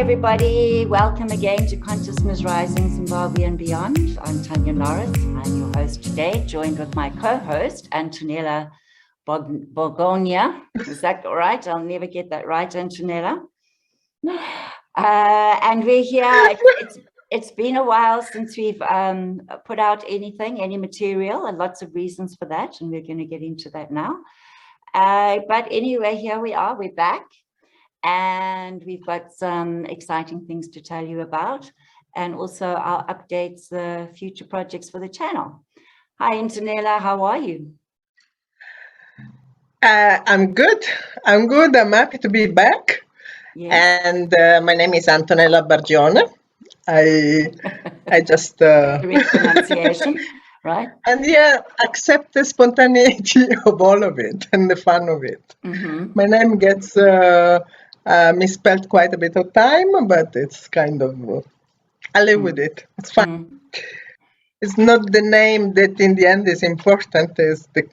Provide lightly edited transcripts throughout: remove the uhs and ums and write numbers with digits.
everybody. Welcome again to Consciousness Rising Zimbabwe and Beyond. I'm Tania Norris. I'm your host today, joined with my co-host, Antonella Borgonia. Is that all right? I'll never get that right, Antonella. And we're here. It's been a while since we've put out any material, and lots of reasons for that, and we're going to get into that now. But anyway, here we are. We're back. And we've got some exciting things to tell you about, and also our updates, the future projects for the channel. Hi, Antonella, how are you? I'm good. I'm happy to be back. Yes. And my name is Antonella Bargione. I just correct pronunciation, right? And accept the spontaneity of all of it and the fun of it. Mm-hmm. My name gets misspelled quite a bit of time, but it's kind of I live with it. It's fun. It's not the name that in the end is important. It's the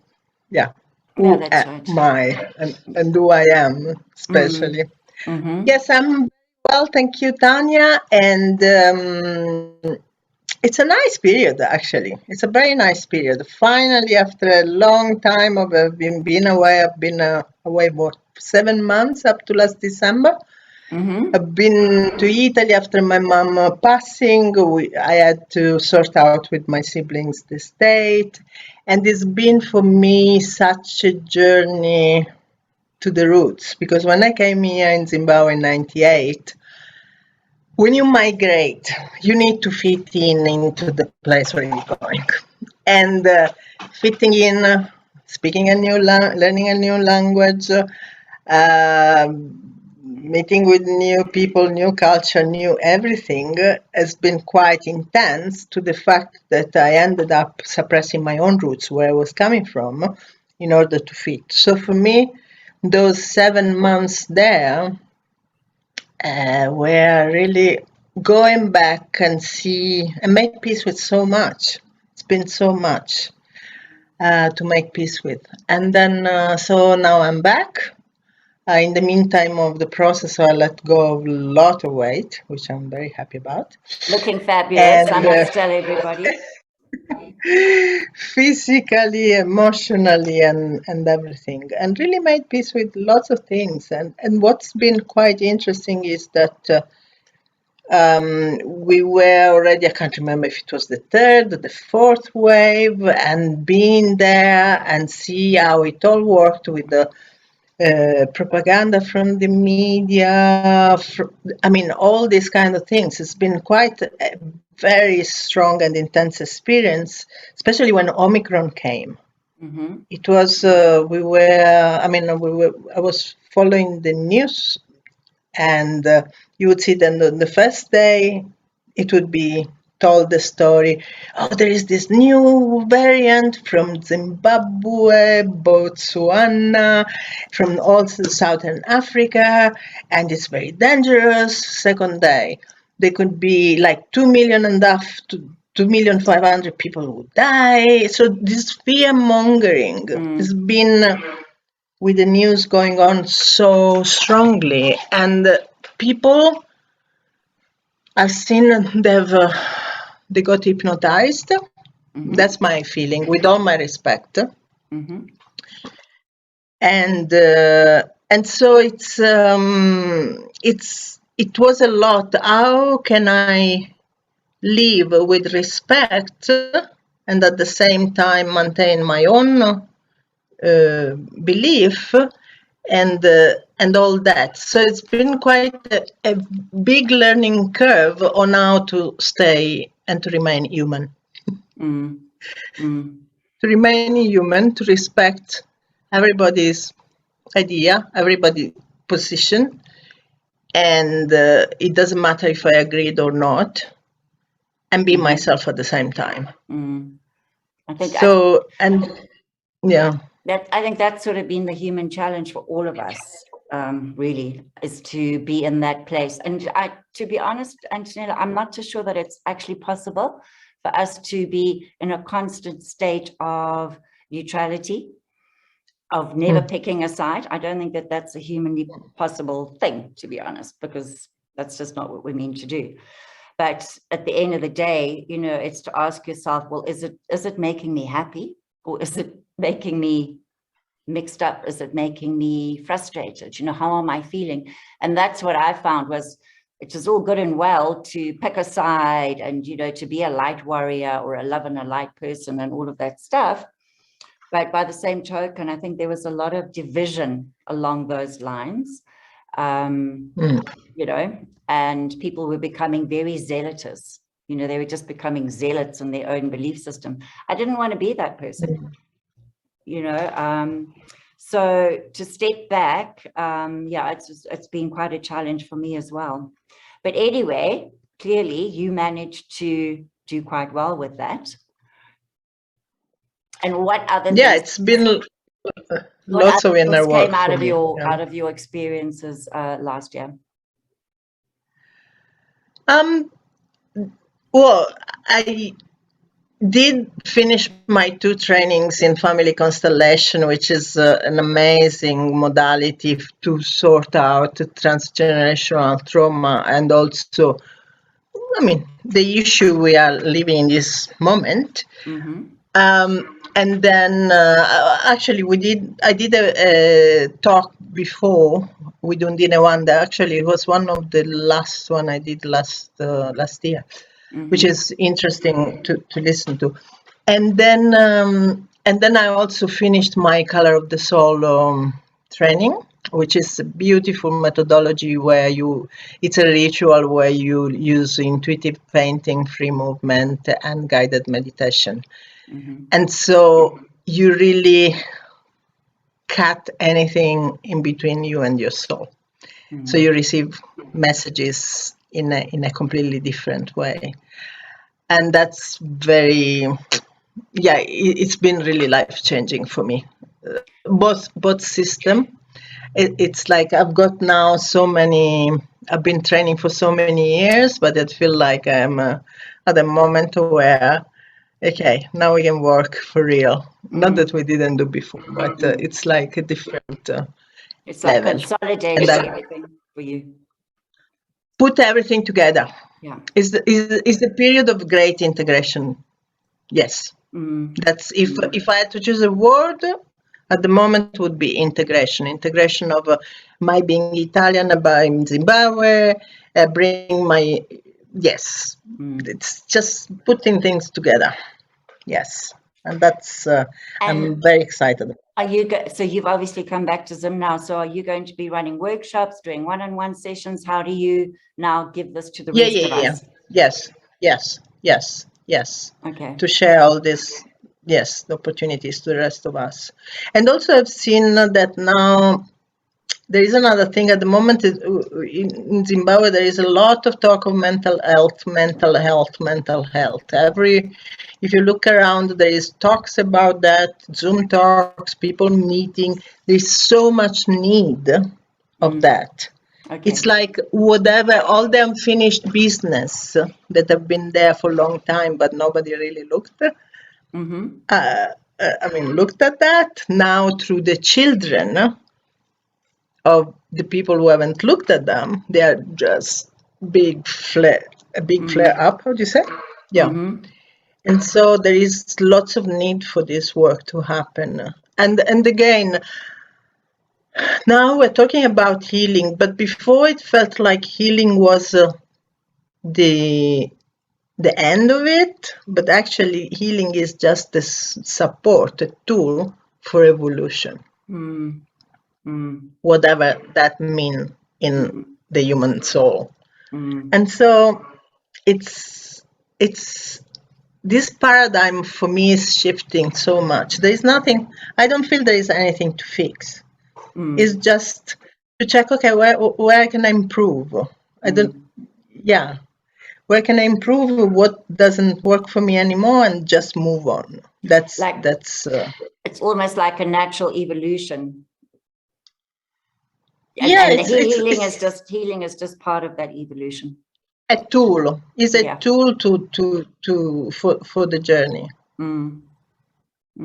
who am I and who I am, especially. Mm-hmm. Yes, I'm well. Thank you, Tanya. And it's a nice period, actually. It's a very nice period. Finally, after a long time of being away, I've been away 7 months up to last December. Mm-hmm. I've been to Italy after my mom passing. I had to sort out with my siblings the estate. And it's been for me such a journey to the roots. Because when I came here in Zimbabwe in 98, when you migrate, you need to fit into the place where you're going. And fitting in, speaking a new learning a new language, meeting with new people, new culture, new everything has been quite intense, to the fact that I ended up suppressing my own roots, where I was coming from, in order to fit. So for me, those 7 months there were really going back and see and make peace with so much. It's been so much to make peace with. And then, so now I'm back. In the meantime of the process, I let go of a lot of weight, which I'm very happy about. Looking fabulous, I must tell everybody. Physically, emotionally, and everything. And really made peace with lots of things. And what's been quite interesting is that we were already, I can't remember if it was the third or the fourth wave, and being there and see how it all worked with the propaganda from the media, all these kind of things. It's been quite a very strong and intense experience, especially when Omicron came. Mm-hmm. It was, I was following the news, and you would see then the first day, it would be told the story, there is this new variant from Zimbabwe, Botswana, from also Southern Africa, and it's very dangerous. Second day, there could be like 2,500,000 people who die. So this fear-mongering has been with the news going on so strongly, and people, I've seen they got hypnotized. Mm-hmm. That's my feeling, with all my respect. Mm-hmm. And so it was a lot. How can I live with respect and at the same time maintain my own belief and all that? So it's been quite a big learning curve on how to stay and to remain human. To remain human, to respect everybody's idea, everybody's position, and it doesn't matter if I agreed or not, and be myself at the same time. I think I think that's sort of been the human challenge for all of us, really, is to be in that place. And to be honest, Antonella, I'm not too sure that it's actually possible for us to be in a constant state of neutrality, of never picking a side. I don't think that that's a humanly possible thing, to be honest, because That's just not what we're meant to do. But at the end of the day, you know, it's to ask yourself, well, is it making me happy, or is it making me mixed up? Is it making me frustrated? You know, how am I feeling? And that's what I found was, it was all good and well to pick a side and, you know, to be a light warrior or a love and a light person and all of that stuff. But by the same token, I think there was a lot of division along those lines, you know, and people were becoming very zealotous. You know, they were just becoming zealots in their own belief system. I didn't want to be that person, you know. So to step back, yeah, it's been quite a challenge for me as well. But anyway, clearly you managed to do quite well with that. And what other Yeah, things, it's been what lots other of inner things work came out for of me. your Yeah. out of your experiences last year? Well, I did finish my 2 trainings in family constellation, which is an amazing modality to sort out transgenerational trauma, and also, I mean, the issue we are living in this moment. And then actually I did a talk before with Undine Wanda. Actually, it was one of the last one I did last year, which is interesting to listen to. And then I also finished my Color of the Soul training, which is a beautiful methodology where it's a ritual where you use intuitive painting, free movement, and guided meditation. And so you really cut anything in between you and your soul. So you receive messages in a completely different way. And that's very, yeah, it's been really life-changing for me. Both system. It's like I've got now I've been training for so many years, but I feel like I'm at a moment where, okay, now we can work for real. Not that we didn't do before, but it's like a different It's like level. consolidating everything for you. Put everything together. Yeah. Is the period of great integration. Yes. That's if I had to choose a word at the moment, would be integration of my being Italian by Zimbabwe, bring my, yes, it's just putting things together. Yes, and that's I'm very excited. Are you so you've obviously come back to Zim now, so are you going to be running workshops, doing one-on-one sessions? How do you now give this to the rest of us? Yes. Okay. To share all this, yes, the opportunities to the rest of us. And also I've seen that now there is another thing at the moment in Zimbabwe. There is a lot of talk of mental health. If you look around, there is talks about that, Zoom talks, people meeting. There's so much need of that. Okay. It's like whatever, all the unfinished business that have been there for a long time, but nobody really looked. Looked at that now through the children of the people who haven't looked at them. They are just big flare up. How do you say? Yeah. And so there is lots of need for this work to happen. And again, now we're talking about healing, but before it felt like healing was the end of it, but actually healing is just a support, a tool for evolution. Whatever that means in the human soul. And so it's this paradigm for me is shifting so much. There is nothing, I don't feel there is anything to fix. It's just to check, okay, where can I improve? Where can I improve? What doesn't work for me anymore, and just move on. That's it's almost like a natural evolution. Yeah, and healing is just part of that evolution. A tool is a tool for the journey.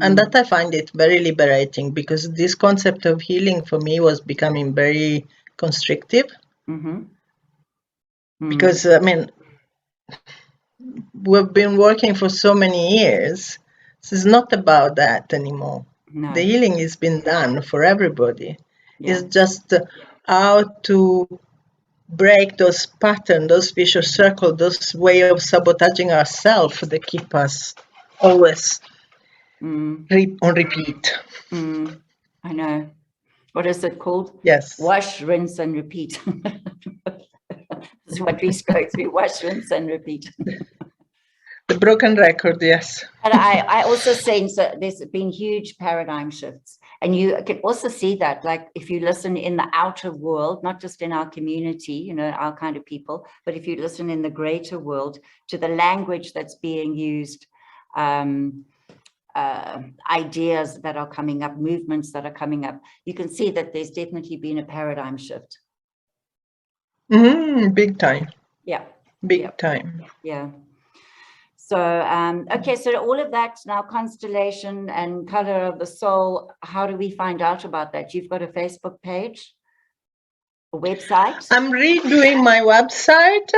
And that I find it very liberating, because this concept of healing for me was becoming very constrictive. Because, I mean, we've been working for so many years. So it's not about that anymore. No. The healing has been done for everybody. Yeah. It's just how to break those patterns, those vicious circles, those way of sabotaging ourselves that keep us always on repeat. I know. What is it called? Yes. Wash, rinse, and repeat. This is what we go through. Wash, rinse, and repeat. The broken record, yes. And I also sense that there's been huge paradigm shifts. And you can also see that, like, if you listen in the outer world, not just in our community, you know, our kind of people, but if you listen in the greater world to the language that's being used, ideas that are coming up, movements that are coming up, you can see that there's definitely been a paradigm shift. Big time. Yeah. Big time. Yeah. So, okay, so all of that now, Constellation and Color of the Soul, how do we find out about that? You've got a Facebook page, a website? I'm redoing my website.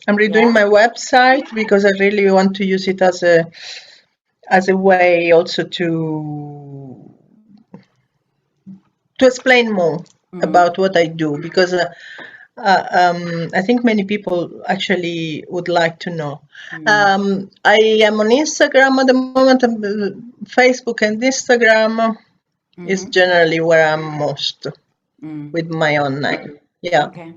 My website because I really want to use it as a way also to explain more about what I do, because I think many people actually would like to know. I am on Instagram at the moment. Facebook and Instagram is generally where I'm most with my own name. Yeah. Okay.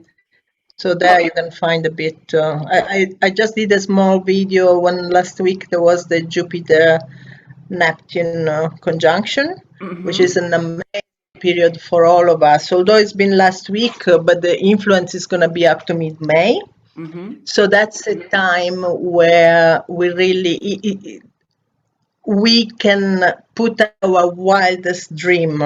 So there you can find a bit. I just did a small video one last week. There was the Jupiter-Neptune conjunction, which is an amazing period for all of us. Although it's been last week, but the influence is going to be up to mid-May. So that's a time where we really we can put our wildest dream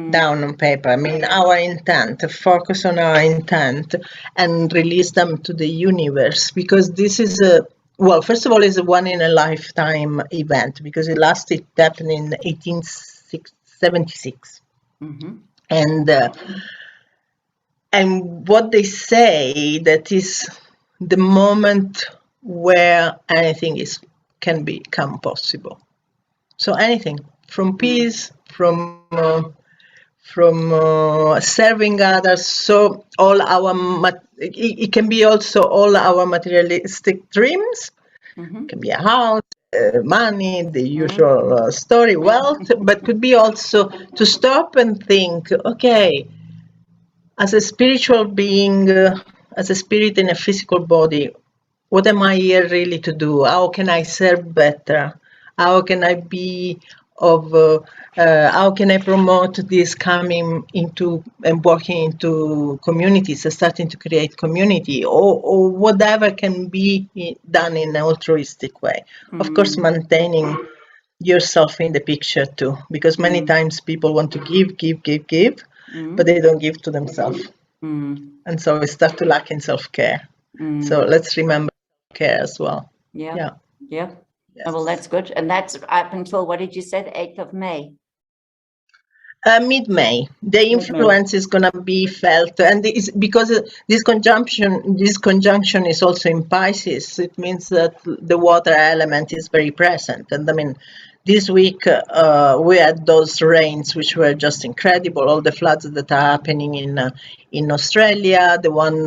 down on paper. I mean, our intent, focus on our intent and release them to the universe, because this is well, first of all, it's a one in a lifetime event, because it happened in 1876. And what they say, that is the moment where anything can become possible. So anything from peace, from serving others. So all our it can be also all our materialistic dreams. It can be a house, money, the usual story, wealth, but could be also to stop and think, okay, as a spiritual being, as a spirit in a physical body, what am I here really to do? How can I serve better? How can I be how can I promote this coming into and working into communities, starting to create community, or whatever can be done in an altruistic way. Of course, maintaining yourself in the picture too, because many times people want to give, but they don't give to themselves. And so we start to lack in self-care. So let's remember care as well. Yeah. Yes. Oh, well, that's good. And that's up until, what did you say, the 8th of May? Mid-May. The influence is going to be felt, and it's because this conjunction is also in Pisces. It means that the water element is very present. And I mean, this week we had those rains which were just incredible. All the floods that are happening in Australia. The one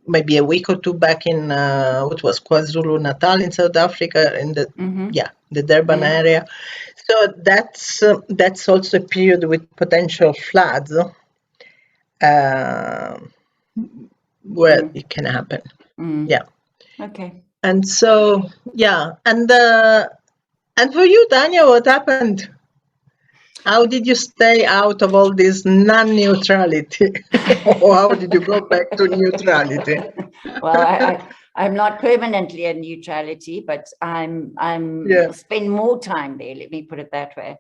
maybe a week or two back in what was KwaZulu-Natal in South Africa, in the the Durban area. So that's also a period with potential floods where it can happen. Yeah. Okay. And so and for you, Tania, what happened? How did you stay out of all this non-neutrality? Or how did you go back to neutrality? Well, I'm not permanently in neutrality, but I'm spend more time there. Let me put it that way.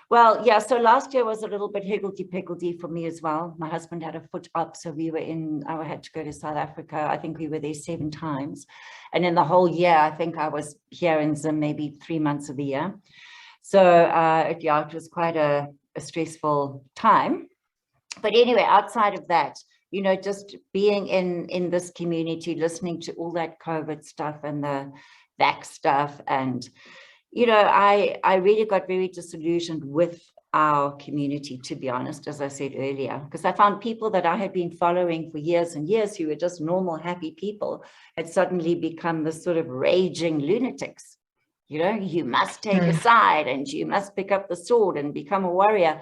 Well, yeah. So last year was a little bit higgledy-piggledy for me as well. My husband had a foot up, so I had to go to South Africa. I think we were there 7 times, and in the whole year, I think I was here in Zim maybe 3 months of the year. So it was quite a stressful time. But anyway, outside of that, you know, just being in this community, listening to all that COVID stuff and the vax stuff, and you know, I really got very disillusioned with our community, to be honest, as I said earlier, because I found people that I had been following for years and years who were just normal, happy people had suddenly become this sort of raging lunatics. You know, you must take a side and you must pick up the sword and become a warrior.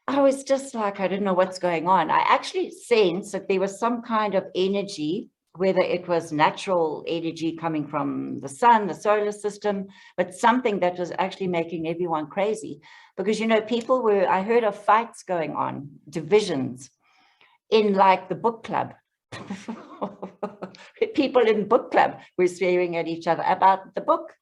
I was just like, I didn't know what's going on. I actually sensed that there was some kind of energy, whether it was natural energy coming from the sun, the solar system, but something that was actually making everyone crazy. Because, you know, people were, I heard of fights going on, divisions in like the book club. People in book club were swearing at each other about the book.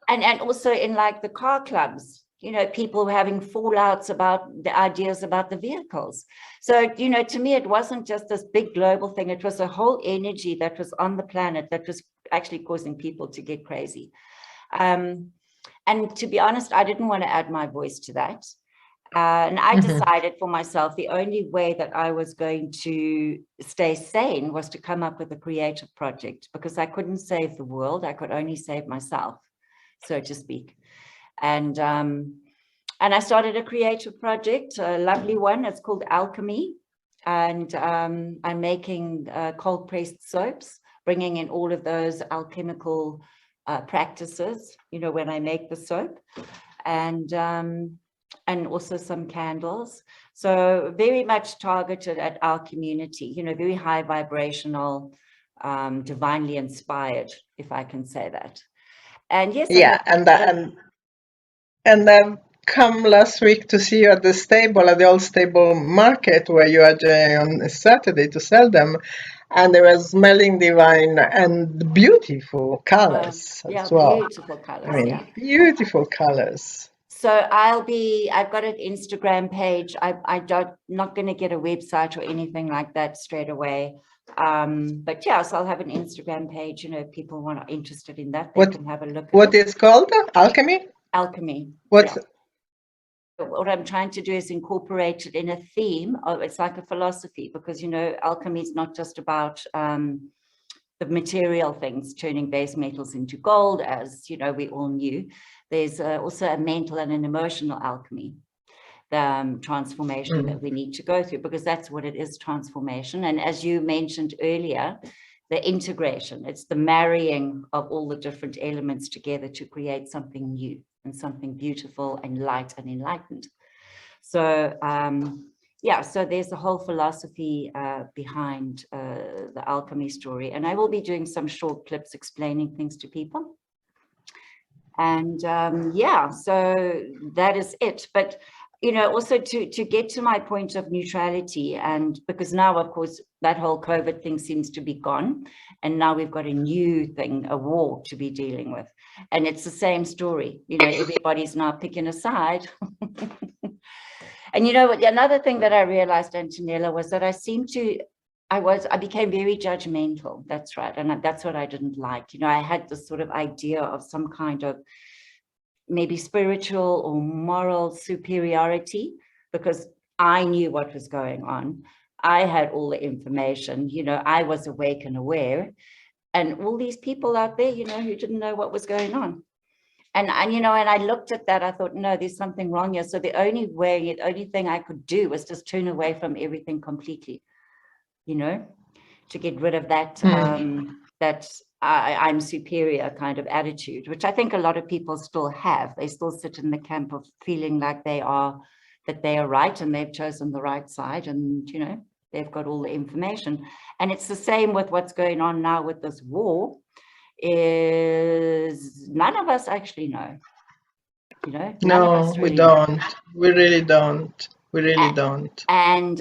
And also in like the car clubs, you know, people were having fallouts about the ideas about the vehicles. So, you know, to me, it wasn't just this big global thing. It was a whole energy that was on the planet that was actually causing people to get crazy. And to be honest, I didn't want to add my voice to that. And I decided for myself, the only way that I was going to stay sane was to come up with a creative project, because I couldn't save the world. I could only save myself, so to speak. And I started a creative project, a lovely one. It's called Alchemy. And I'm making cold pressed soaps, bringing in all of those alchemical practices, you know, when I make the soap, and also some candles. So very much targeted at our community, you know, very high vibrational, divinely inspired, if I can say that. And yes, yeah, and I've come last week to see you at the stable, at the old stable market, where you are on a Saturday to sell them, and they were smelling divine and beautiful colors as well. Beautiful colors. I mean, beautiful colors. So I've got an Instagram page. I'm not going to get a website or anything like that straight away. But yeah, so I'll have an Instagram page. You know, if people are interested in that, they can have a look. What is called? Alchemy? Alchemy. What I'm trying to do is incorporate it in a theme. It's like a philosophy, because, you know, alchemy is not just about the material things, turning base metals into gold, as, you know, we all knew. There's also a mental and an emotional alchemy, the transformation that we need to go through, because that's what it is, transformation. And as you mentioned earlier, the integration, it's the marrying of all the different elements together to create something new and something beautiful and light and enlightened. So yeah, so there's a whole philosophy behind the alchemy story, and I will be doing some short clips explaining things to people. And yeah, so that is it. But, you know, also to get to my point of neutrality, and because now, of course, that whole COVID thing seems to be gone, and now we've got a new thing, a war to be dealing with, and it's the same story. You know, everybody's now picking a side. And you know, another thing that I realized, Antonella, was that I became very judgmental. That's right. And that's what I didn't like. You know, I had this sort of idea of some kind of maybe spiritual or moral superiority, because I knew what was going on. I had all the information, you know, I was awake and aware, and all these people out there, you know, who didn't know what was going on. And you know, and I looked at that, I thought, no, there's something wrong here. So the only thing I could do was just turn away from everything completely, you know, to get rid of that, that I'm superior kind of attitude, which I think a lot of people still have. They still sit in the camp of feeling like they are right, and they've chosen the right side, and, you know, they've got all the information. And it's the same with what's going on now with this war. Is none of us actually know, you know? No, we don't. We really don't. We really don't. And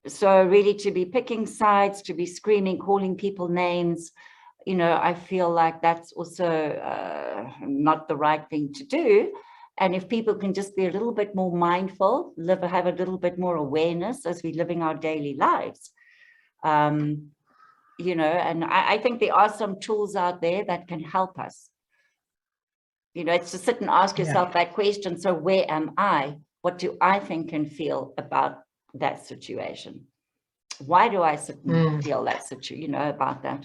so really, to be picking sides, to be screaming, calling people names, you know, I feel like that's also not the right thing to do. And if people can just be a little bit more mindful, have a little bit more awareness as we're living our daily lives, you know, and I think there are some tools out there that can help us. You know, it's to sit and ask yourself that question. So where am I? what do I think and feel about that situation? Why do I feel that situation, about that?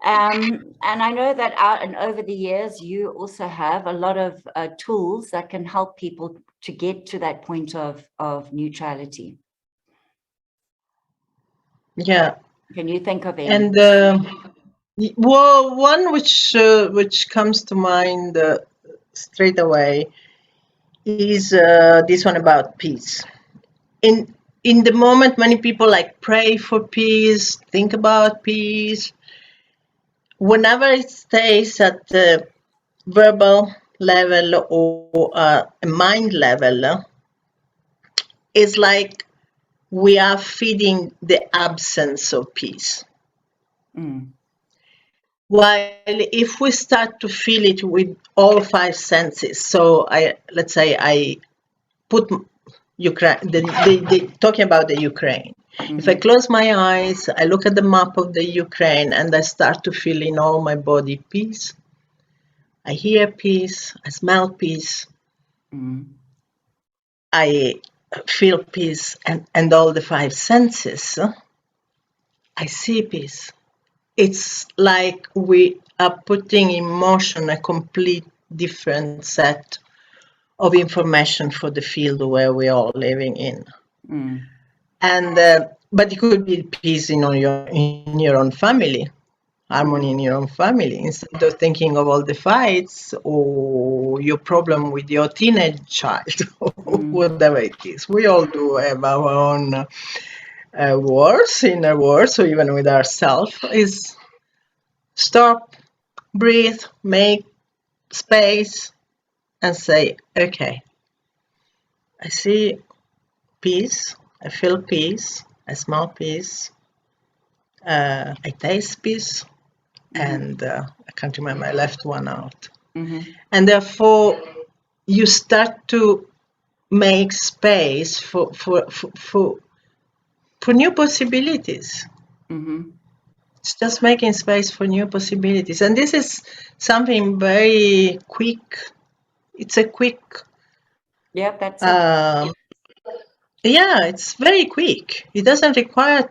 And I know that out and over the years, you also have a lot of tools that can help people to get to that point of neutrality. Yeah. Can you think of any? And well, one which comes to mind straight away is this one about peace. In the moment, many people like pray for peace, think about peace. Whenever it stays at the verbal level or a mind level, it's like we are feeding the absence of peace. While if we start to feel it with all five senses, so let's say I put Ukraine, talking about the Ukraine. If I close my eyes, I look at the map of the Ukraine and I start to feel in all my body peace. I hear peace, I smell peace, I feel peace, and all the five senses, I see peace. It's like we are putting in motion a complete different set of information for the field where we are living in. And but it could be peace in your own family, harmony in your own family, instead of thinking of all the fights or your problem with your teenage child or whatever it is. We all do have our own wars, inner wars, or even with ourselves. Is stop, breathe, make space, and say, okay, I see peace, I feel peace, I smell peace, I taste peace, and I can't remember, I left one out. And therefore, you start to make space for new possibilities. It's just making space for new possibilities. And this is something very quick. It's a quick... Yeah, that's it. Yeah, it's very quick. It doesn't require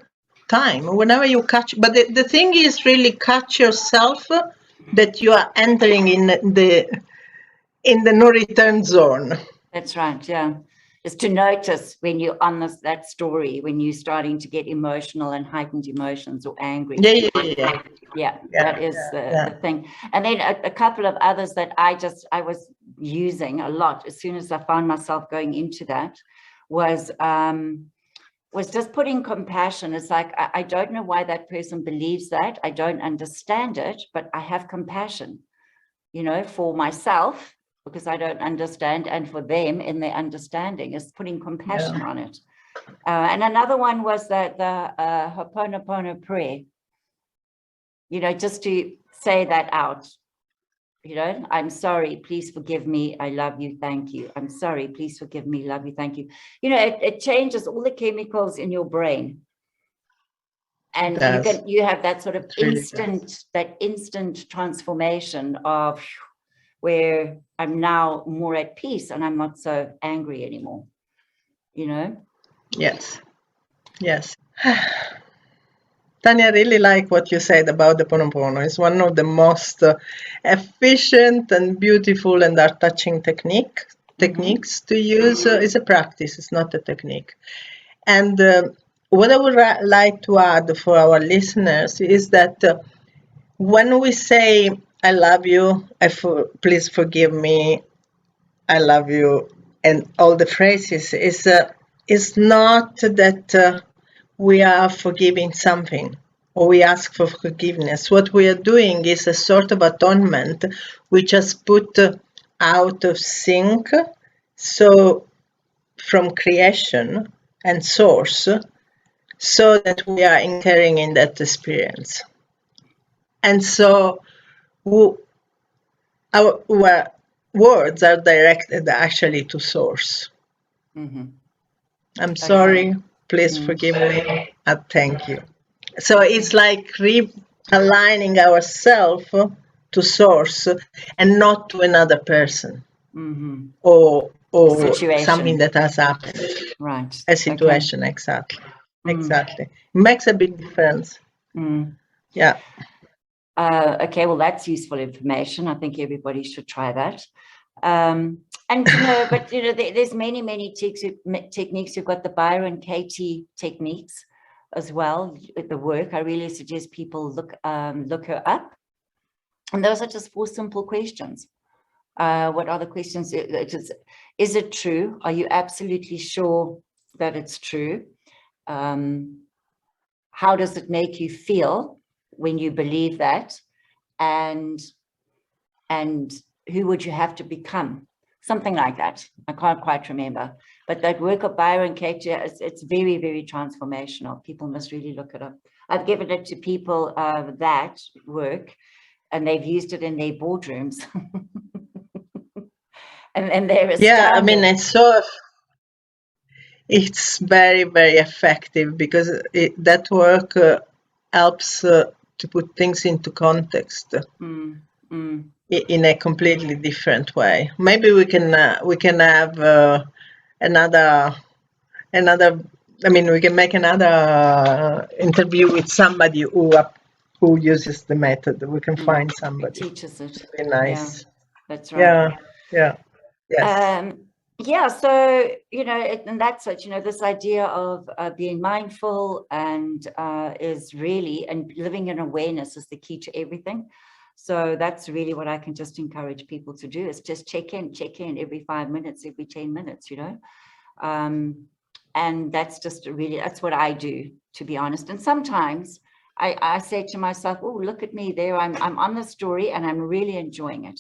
time. Whenever you catch... But the thing is really catch yourself that you are entering in the no return zone. That's right, yeah. Is to notice when you're on that story, when you're starting to get emotional and heightened emotions or angry. Yeah, that is the thing. And then a couple of others that I was using a lot as soon as I found myself going into that was just putting compassion. It's like, I don't know why that person believes that. I don't understand it, but I have compassion, for myself, because I don't understand, and for them in their understanding, is putting compassion on it. And another one was the Ho'oponopono prayer, just to say that out, I'm sorry, please forgive me, I love you, thank you. I'm sorry, please forgive me, love you, thank you. It changes all the chemicals in your brain. And you have that sort of instant transformation of where I'm now more at peace and I'm not so angry anymore, Yes. Tania, I really like what you said about the Pono. It's one of the most efficient and beautiful and art-touching techniques to use. It's a practice, it's not a technique. And what I would like to add for our listeners is that when we say, I love you, please forgive me, I love you, and all the phrases, is not that we are forgiving something or we ask for forgiveness. What we are doing is a sort of atonement we just put out of sync, so from creation and source, so that we are entering in that experience. And so our words are directed actually to source. I'm sorry, please forgive me, and thank you. So it's like realigning ourselves to source and not to another person. or situation. something that has happened. Right. A situation, okay. Exactly. Exactly. It makes a big difference. Yeah. Okay, well, that's useful information. I think everybody should try that. And, you know, but, you know, there's many techniques. You've got the Byron Katie techniques as well, the work. I really suggest people look her up. And those are just 4 simple questions. What are the questions? Is it true? Are you absolutely sure that it's true? How does it make you feel when you believe that? And who would you have to become? Something like that. I can't quite remember. But that work of Byron Katie, it's very, very transformational. People must really look it up. I've given it to people, that work, and they've used it in their boardrooms. and they're astounded. Yeah, I mean, it's very, very effective because that work helps to put things into context in a completely different way. Maybe we can have another. I mean, we can make another interview with somebody who uses the method. We can find somebody who teaches it. Very nice. Yeah, that's right. Yeah. Yes. Yeah, so, you know, and that's it, you know, this idea of being mindful and is really, and living in awareness is the key to everything. So that's really what I can just encourage people to do, is just check in every 5 minutes, every 10 minutes, you know. And that's just really, that's what I do, to be honest. And sometimes I say to myself, oh, look at me there, I'm on the story and I'm really enjoying it.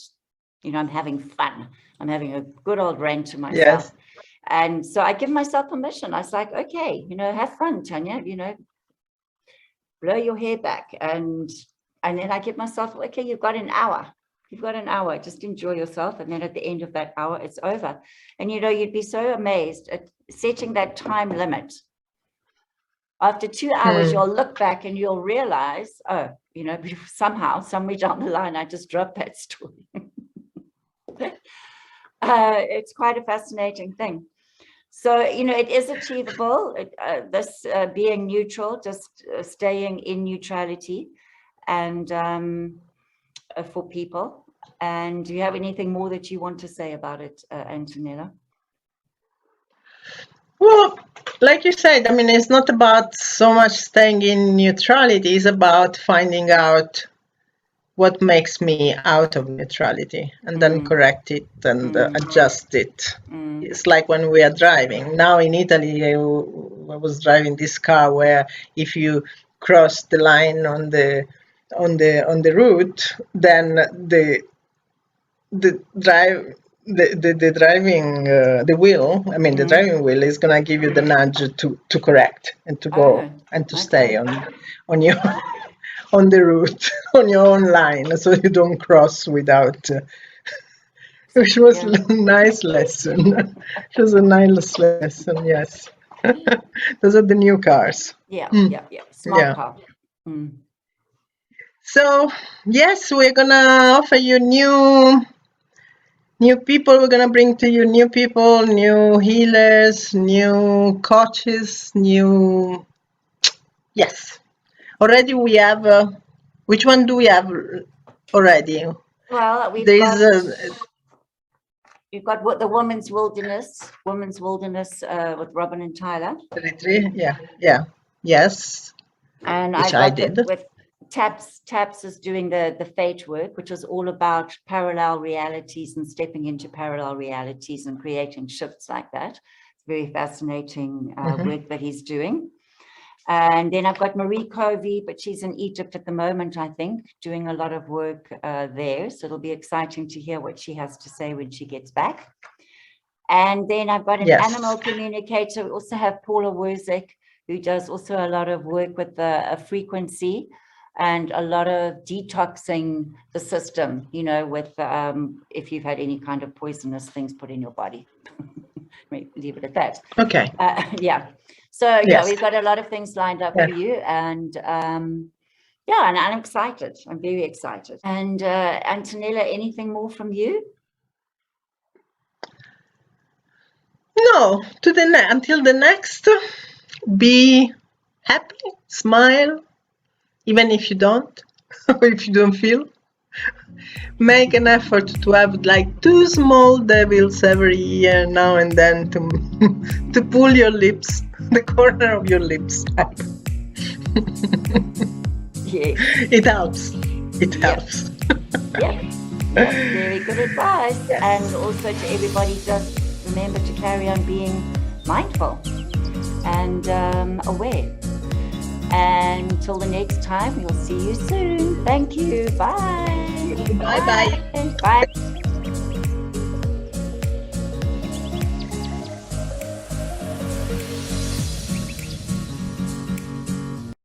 You know, I'm having fun. I'm having a good old rant to myself. Yes. And so I give myself permission. I was like, okay, you know, have fun, Tanya, you know, blow your hair back. And then I give myself, okay, you've got an hour. You've got an hour, just enjoy yourself. And then at the end of that hour, it's over. And, you know, you'd be so amazed at setting that time limit. After 2 hours, you'll look back and you'll realize, oh, you know, somehow, somewhere down the line, I just dropped that story. It's quite a fascinating thing. So, you know, it is achievable, this being neutral, just staying in neutrality, and for people. And do you have anything more that you want to say about it, Antonella? Well, like you said, I mean, it's not about so much staying in neutrality, it's about finding out what makes me out of neutrality and then correct it and adjust it. It's like when we are driving. Now in Italy, I was driving this car where if you cross the line on the route, then the driving wheel is gonna give you the nudge to correct and to go and to stay on your on the route, on your own line, so you don't cross without. Which was a nice lesson. It was a nice lesson. Yes, those are the new cars. Yeah. Smart car. So yes, we're gonna offer you new people. We're gonna bring to you new people, new healers, new coaches, new. Yes, already we have. Which one do we have already? Well, we've got what the Women's Wilderness with Robin and Tyler. Yes. And I did with Taps is doing the fate work, which is all about parallel realities and stepping into parallel realities and creating shifts like that. It's very fascinating work that he's doing. And then I've got Marie Covey, but she's in Egypt at the moment, I think, doing a lot of work there. So it'll be exciting to hear what she has to say when she gets back. And then I've got an animal communicator. We also have Paula Wurzek, who does also a lot of work with a frequency and a lot of detoxing the system, you know, with if you've had any kind of poisonous things put in your body. Leave it at that. Okay. So yeah, we've got a lot of things lined up for you, and and I'm excited. I'm very excited. And Antonella, anything more from you? No, until the next, be happy, smile, even if you don't, or if you don't feel. Make an effort to have like 2 small devils every year now and then to pull your lips, the corner of your lips up. Yes. It helps. It helps. Yeah. Very good advice. And also to everybody, just remember to carry on being mindful and aware. And until the next time, we'll see you soon. Thank you. Bye. Bye-bye. Bye.